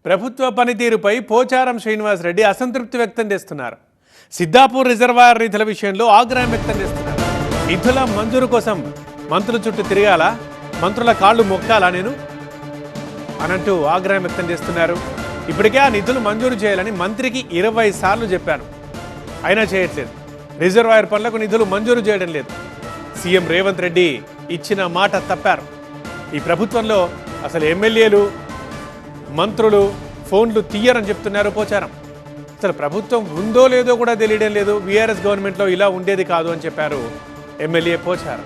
ప్రభుత్వ పనితీరుపై పోచారం శ్రీనివాస్ రెడ్డి అసంతృప్తి వ్యక్తం చేస్తున్నారు. సిద్ధాపూర్ రిజర్వాయర్ నిధుల విషయంలో ఆగ్రహం వ్యక్తం చేస్తున్నారు. నిధుల మంజూరు కోసం మంత్రుల చుట్టూ తిరగాలా, మంత్రుల కాళ్ళు మొక్కాలా నేను అనంటూ ఆగ్రహం వ్యక్తం చేస్తున్నారు. ఇప్పటికే ఆ నిధులు మంజూరు చేయాలని మంత్రికి 20 సార్లు చెప్పాను, అయినా చేయట్లేదు. రిజర్వాయర్ పనులకు నిధులు మంజూరు చేయడం లేదు. సీఎం రేవంత్ రెడ్డి ఇచ్చిన మాట తప్పారు. ఈ ప్రభుత్వంలో అసలు ఎమ్మెల్యేలు మంత్రులు ఫోన్లు తీయరని చెప్తున్నారు పోచారం. అసలు ప్రభుత్వం ఉందో లేదో కూడా తెలియడం లేదు. బీఆర్ఎస్ గవర్నమెంట్లో ఇలా ఉండేది కాదు అని చెప్పారు ఎమ్మెల్యే పోచారం.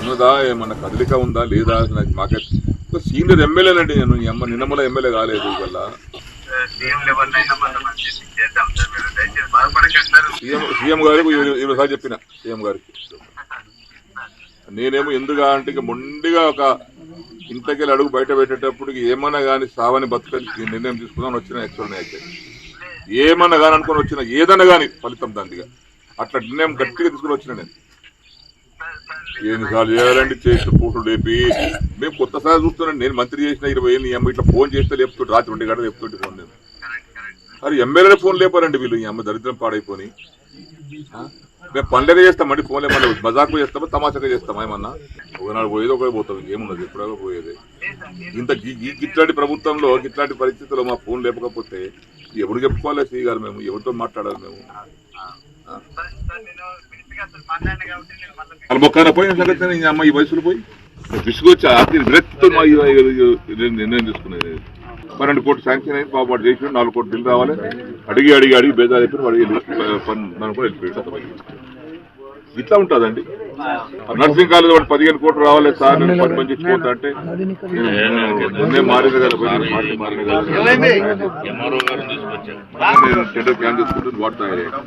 ఉన్నదా ఏమన్నా కదలిక ఉందా లేదా మాకే సీనియర్ ఎమ్మెల్యేలండి. నేను నిన్నమల ఎమ్మెల్యే కాలేదు. వల్ల సీఎం గారికి 20 సార్లు చెప్పిన. సీఎం గారికి నేనేమో ఎందుగా అంటే ఇక మొండిగా ఒక ఇంతకెళ్ళి అడుగు బయట పెట్టేటప్పుడు ఏమన్నా కానీ సావని బతుకని నిర్ణయం తీసుకుందామని వచ్చిన. యాక్చువల్ అయితే ఏమన్నా కానీ అనుకుని వచ్చిన, ఏదన్నా కానీ ఫలితం దానిగా అట్లా నిర్ణయం గట్టిగా తీసుకుని వచ్చిన. నేను ఎన్నిసార్లు చేయాలండి చేసిన ఫోటోలు లేపి మేము కొత్తసారి చూస్తున్నాను. నేను మంత్రి చేసిన 20 ఏళ్ళు అమ్మ ఇట్లా ఫోన్ చేస్తే లేపుతుంటే రాత్రి 1 గంట లేపుతుంటే ఫోన్ నేను. అది ఎమ్మెల్యేనే ఫోన్ లేపారండి వీళ్ళు. ఈ అమ్మ దరిద్రం పాడైపోయి మేము పనులనే చేస్తామండి. ఫోన్లే మళ్ళీ మజాకు చేస్తామా తమాషాగా చేస్తామా? ఏమన్నా ఒకనాడు పోయేది ఒకటి పోతాం, ఇంకేమున్నది ఎప్పుడో పోయేది. ఇట్లాంటి ప్రభుత్వంలో ఇట్లాంటి పరిస్థితుల్లో మా ఫోన్ లేపకపోతే ఎవరు చెప్పుకోవాలి? శ్రీ గారు మేము ఎవరితో మాట్లాడాలి? మేము వాళ్ళ మొక్కన పోయిన సంగతి ఈ అమ్మ ఈ వయసులో పోయి విసుగొచ్చి విరక్తితో నిర్ణయం తీసుకునేది. 12 కోట్లు శాంక్షన్ అయింది, పాపడు చేసి 4 కోట్లు బిల్లు రావాలి. అడిగి బేజారు అయిపోయి వాడు నన్ను కూడా వెళ్ళిపోయాడు. ఇట్లా ఉంటుందండి. నర్సింగ్ కాలేజ్ వాడు 15 కోట్లు రావాలి సార్, నేను 10 మంది ఇచ్చిపోతా అంటే మొన్నే మారింది కదా, మారింది కదా, టెండర్ క్యాన్ చేసుకుంటుంది వాడు తయారయ్యాడు.